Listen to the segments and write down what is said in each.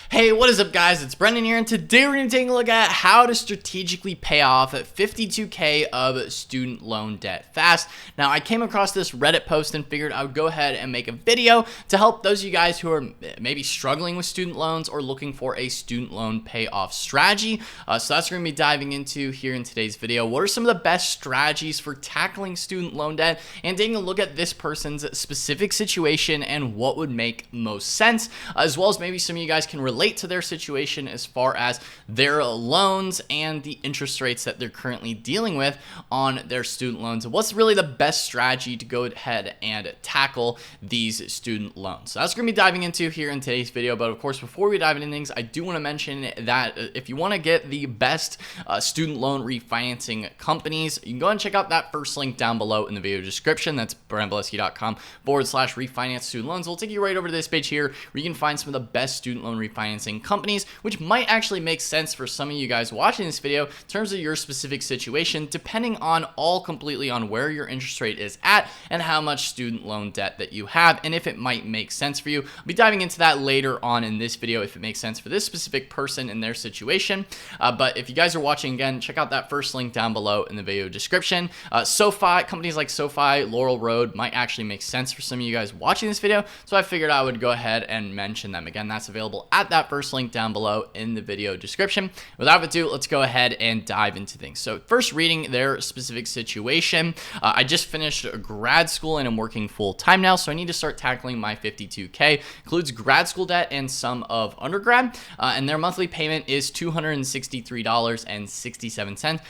Hey, what is up guys? It's Brendan here, and today we're going to take a look at how to strategically pay off 52K of student loan debt fast. Now, I came across this Reddit post and figured I would go ahead and make a video to help those of you guys who are maybe struggling with student loans or looking for a student loan payoff strategy. So that's what we're going to be diving into here in today's video. What are some of the best strategies for tackling student loan debt and taking a look at this person's specific situation and what would make most sense, as well as maybe some of you guys can relate to their situation as far as their loans and the interest rates that they're currently dealing with on their student loans, and what's really the best strategy to go ahead and tackle these student loans. So that's going to be diving into here in today's video. But of course, before we dive into things, I do want to mention that if you want to get the best student loan refinancing companies, you can go ahead and check out that first link down below in the video description. That's brandonbaleski.com/refinance student loans. It'll take you right over to this page here where you can find some of the best student loan refinancing companies, which might actually make sense for some of you guys watching this video in terms of your specific situation, depending on completely on where your interest rate is at and how much student loan debt that you have, and if it might make sense for you. I'll be diving into that later on in this video if it makes sense for this specific person in their situation. But if you guys are watching, again, check out that first link down below in the video description. SoFi, companies like SoFi, Laurel Road might actually make sense for some of you guys watching this video, so I figured I would go ahead and mention them. Again, that's available at that first link down below in the video description. Without ado, let's go ahead and dive into things. So first, reading their specific situation. I just finished grad school and I'm working full time now, so I need to start tackling my 52K. Includes grad school debt and some of undergrad, and their monthly payment is $263.67,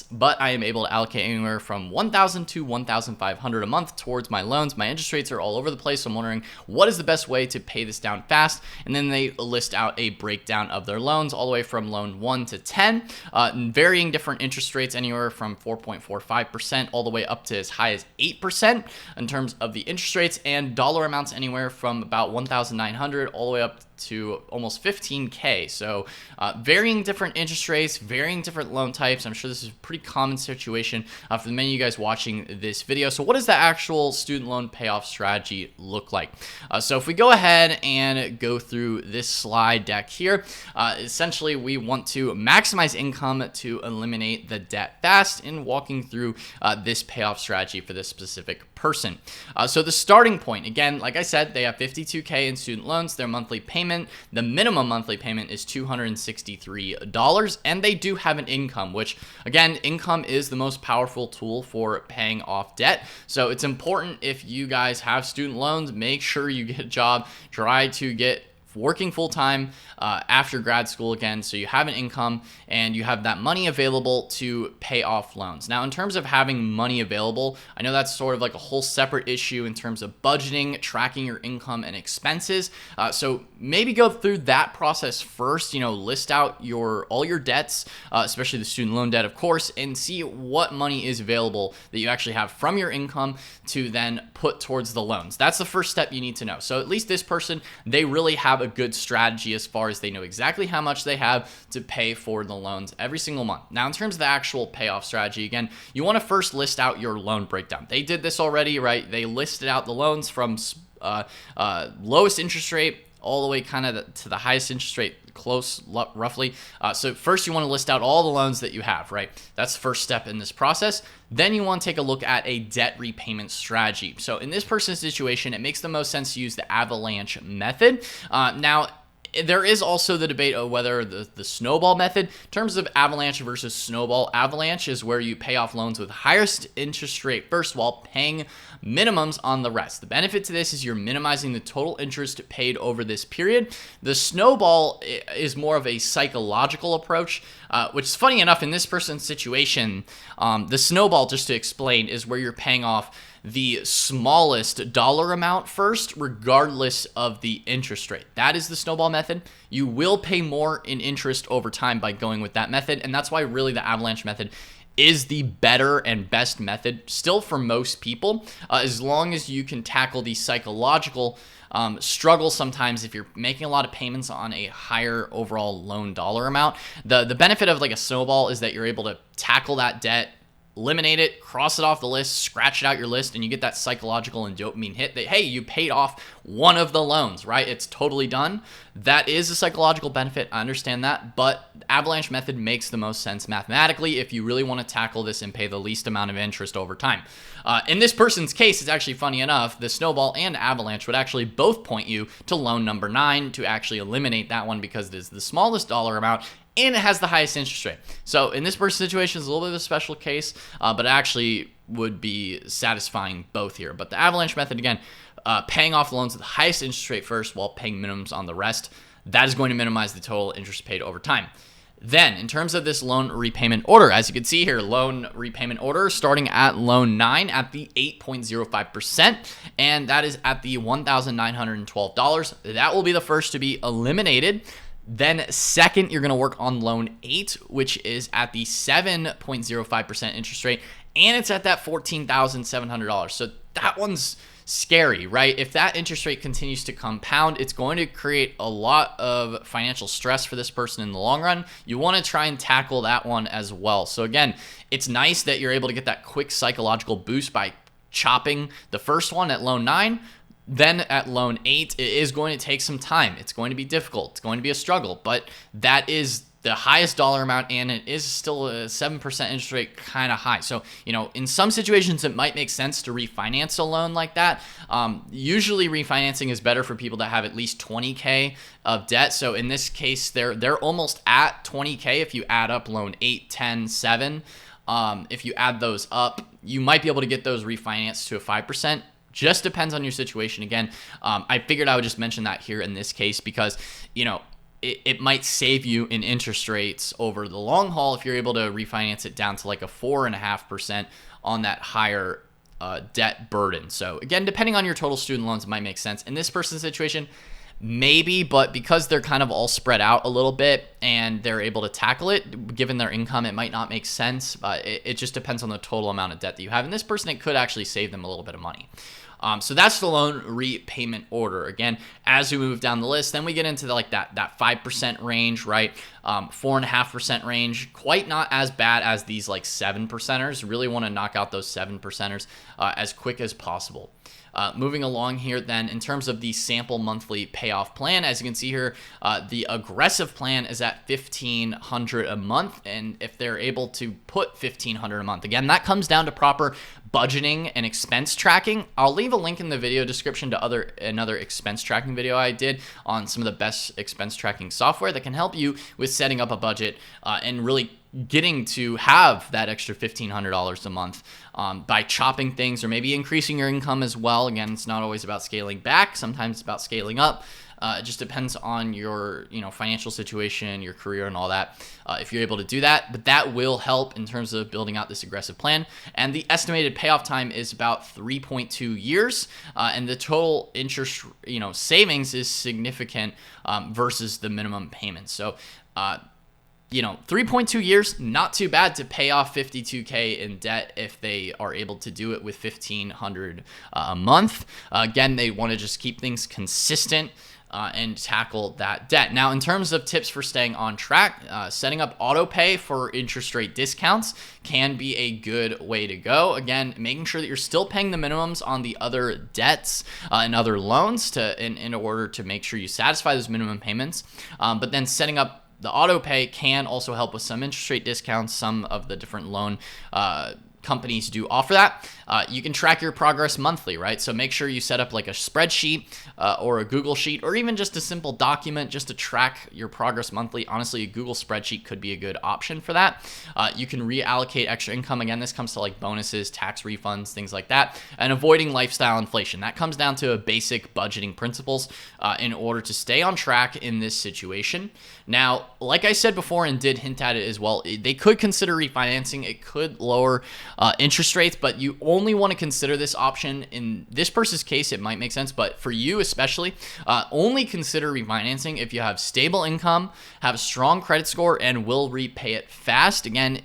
but I am able to allocate anywhere from $1,000 to $1,500 a month towards my loans. My interest rates are all over the place, so I'm wondering what is the best way to pay this down fast. And then they list out a breakdown of their loans all the way from loan 1 to 10, varying different interest rates anywhere from 4.45% all the way up to as high as 8% in terms of the interest rates, and dollar amounts anywhere from about 1,900 all the way up to almost 15K. So varying different interest rates, varying different loan types. I'm sure this is a pretty common situation for the many of you guys watching this video. So what does the actual student loan payoff strategy look like? So if we go ahead and go through this slide deck here, essentially we want to maximize income to eliminate the debt fast in walking through this payoff strategy for this specific person. So the starting point, again, like I said, they have 52K in student loans. Their monthly payment, the minimum monthly payment is $263, and they do have an income, which again, income is the most powerful tool for paying off debt. So it's important, if you guys have student loans, make sure you get a job, try to get working full-time after grad school again, so you have an income and you have that money available to pay off loans. Now, in terms of having money available, I know that's sort of like a whole separate issue in terms of budgeting, tracking your income and expenses. So maybe go through that process first, list out all your debts, especially the student loan debt, of course, and see what money is available that you actually have from your income to then put towards the loans. That's the first step you need to know. So at least this person, they really have a good strategy as far as they know exactly how much they have to pay for the loans every single month. Now, in terms of the actual payoff strategy, again, you want to first list out your loan breakdown. They did this already, right? They listed out the loans from lowest interest rate all the way kind of to the highest interest rate, roughly. So first you want to list out all the loans that you have, right? That's the first step in this process. Then you want to take a look at a debt repayment strategy. So in this person's situation, it makes the most sense to use the Avalanche method. Now, there is also the debate of whether the snowball method. In terms of Avalanche versus snowball, Avalanche is where you pay off loans with highest interest rate first while paying minimums on the rest. The benefit to this is you're minimizing the total interest paid over this period. The snowball is more of a psychological approach, which is funny enough in this person's situation. The snowball, just to explain, is where you're paying off the smallest dollar amount first, regardless of the interest rate. That is the snowball method. You will pay more in interest over time by going with that method, and that's why really the Avalanche method is the better and best method still for most people, as long as you can tackle the psychological struggle sometimes if you're making a lot of payments on a higher overall loan dollar amount. The benefit of like a snowball is that you're able to tackle that debt eliminate it, cross it off the list, scratch it out your list, and you get that psychological and dopamine hit that, hey, you paid off one of the loans, right? It's totally done. That is a psychological benefit. I understand that, but the Avalanche method makes the most sense mathematically if you really want to tackle this and pay the least amount of interest over time. In this person's case, it's actually funny enough, the Snowball and Avalanche would actually both point you to loan number 9 to actually eliminate that one because it is the smallest dollar amount and it has the highest interest rate. So in this person's situation, it's a little bit of a special case, but it actually would be satisfying both here. But the Avalanche method, again, paying off loans at the highest interest rate first while paying minimums on the rest, that is going to minimize the total interest paid over time. Then, in terms of this loan repayment order, as you can see here, loan repayment order starting at loan 9 at the 8.05%, and that is at the $1,912. That will be the first to be eliminated. Then second, you're going to work on loan 8, which is at the 7.05% interest rate, and it's at that $14,700. So that one's scary, right? If that interest rate continues to compound, it's going to create a lot of financial stress for this person in the long run. You want to try and tackle that one as well. So again, it's nice that you're able to get that quick psychological boost by chopping the first one at loan 9. Then at loan 8, it is going to take some time. It's going to be difficult. It's going to be a struggle, but that is the highest dollar amount, and it is still a 7% interest rate, kind of high. So, in some situations, it might make sense to refinance a loan like that. Usually, refinancing is better for people that have at least 20K of debt. So in this case, they're almost at 20K if you add up loan 8, 10, 7. If you add those up, you might be able to get those refinanced to a 5%. Just depends on your situation. Again, I figured I would just mention that here in this case because, it might save you in interest rates over the long haul if you're able to refinance it down to like a 4.5% on that higher debt burden. So again, depending on your total student loans, it might make sense. In this person's situation, maybe, but because they're kind of all spread out a little bit and they're able to tackle it, given their income, it might not make sense. But it just depends on the total amount of debt that you have. In this person, it could actually save them a little bit of money. So that's the loan repayment order. Again, as we move down the list, then we get into that 5% range, right? 4.5% range, quite not as bad as these like 7%ers. Really want to knock out those 7%ers as quick as possible. Moving along here then, in terms of the sample monthly payoff plan, as you can see here, the aggressive plan is at $1,500 a month, and if they're able to put $1,500 a month, again, that comes down to proper budgeting and expense tracking. I'll leave a link in the video description to another expense tracking video I did on some of the best expense tracking software that can help you with setting up a budget and really getting to have that extra $1,500 a month by chopping things or maybe increasing your income as well. Again, it's not always about scaling back. Sometimes it's about scaling up. It just depends on your financial situation, your career, and all that. If you're able to do that, but that will help in terms of building out this aggressive plan. And the estimated payoff time is about 3.2 years, and the total interest savings is significant versus the minimum payment. So 3.2 years, not too bad to pay off $52K in debt if they are able to do it with $1,500 a month. Again, they want to just keep things consistent and tackle that debt. Now, in terms of tips for staying on track, setting up auto pay for interest rate discounts can be a good way to go. Again, making sure that you're still paying the minimums on the other debts and other loans in order to make sure you satisfy those minimum payments. But then setting up the auto pay can also help with some interest rate discounts. Some of the different loan companies do offer that. You can track your progress monthly, right? So make sure you set up like a spreadsheet or a Google Sheet or even just a simple document just to track your progress monthly. Honestly, a Google spreadsheet could be a good option for that. You can reallocate extra income. Again, this comes to like bonuses, tax refunds, things like that, and avoiding lifestyle inflation. That comes down to basic budgeting principles in order to stay on track in this situation. Now, like I said before and did hint at it as well, they could consider refinancing. It could lower interest rates, but you only want to consider this option in this person's case. It might make sense, but for you especially, only consider refinancing if you have stable income, have a strong credit score, and will repay it fast. Again,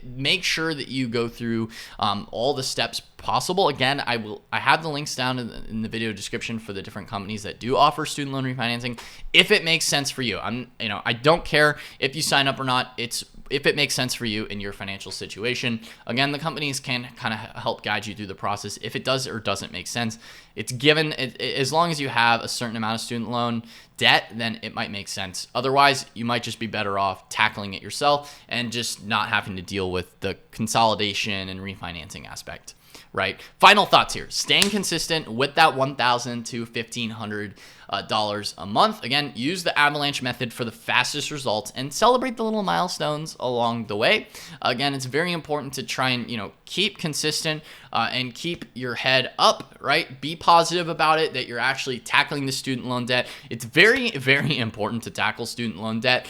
make sure that you go through all the steps possible. Again, I have the links down in the video description for the different companies that do offer student loan refinancing if it makes sense for you. I don't care if you sign up or not. It's if it makes sense for you in your financial situation. Again, the companies can kind of help guide you through the process if it does or doesn't make sense. It's given, as long as you have a certain amount of student loan debt, then it might make sense. Otherwise, you might just be better off tackling it yourself and just not having to deal with the consolidation and refinancing aspect. Right. Final thoughts here. Staying consistent with that $1,000 to $1,500 a month. Again, use the Avalanche method for the fastest results and celebrate the little milestones along the way. Again, it's very important to try and, keep consistent and keep your head up, right? Be positive about it, that you're actually tackling the student loan debt. It's very, very important to tackle student loan debt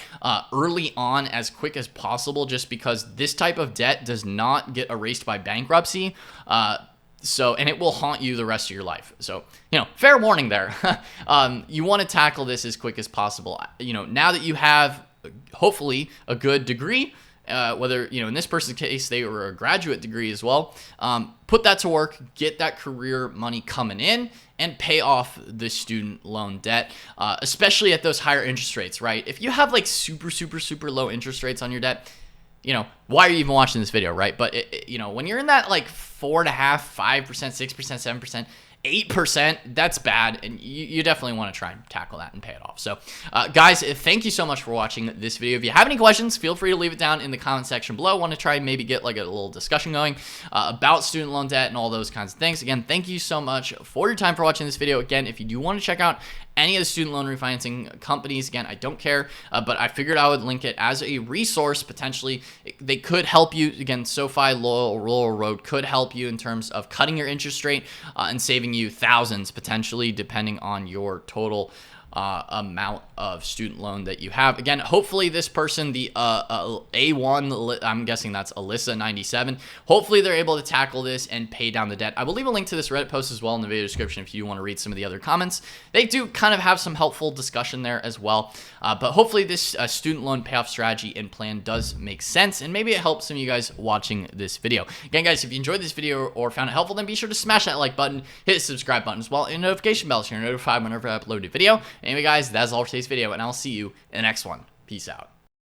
early on, as quick as possible, just because this type of debt does not get erased by bankruptcy. And it will haunt you the rest of your life. So, fair warning there. You want to tackle this as quick as possible. Now that you have, hopefully, a good degree, whether, in this person's case, they were a graduate degree as well, put that to work, get that career money coming in, and pay off the student loan debt, especially at those higher interest rates, right? If you have like super, super, super low interest rates on your debt, why are you even watching this video, right? But, when you're in that like 4.5%, 5%, 6%, 7%, 8%, that's bad, and you definitely want to try and tackle that and pay it off. So, guys, thank you so much for watching this video. If you have any questions, feel free to leave it down in the comment section below. I want to try and maybe get like a little discussion going about student loan debt and all those kinds of things. Again, thank you so much for your time for watching this video. Again, if you do want to check out any of the student loan refinancing companies, again, I don't care, but I figured I would link it as a resource. Potentially, they could help you. Again, SoFi Laurel Road could help you in terms of cutting your interest rate and saving you thousands, potentially, depending on your total amount of student loan that you have. Again, hopefully this person, the A1, I'm guessing that's Alyssa97, hopefully they're able to tackle this and pay down the debt. I will leave a link to this Reddit post as well in the video description if you want to read some of the other comments. They do kind of have some helpful discussion there as well. But hopefully this student loan payoff strategy and plan does make sense, and maybe it helps some of you guys watching this video. Again, guys, if you enjoyed this video or found it helpful, then be sure to smash that like button, hit the subscribe button as well, and notification bell so you're notified whenever I upload a video. Anyway, guys, that's all for today's video, and I'll see you in the next one. Peace out.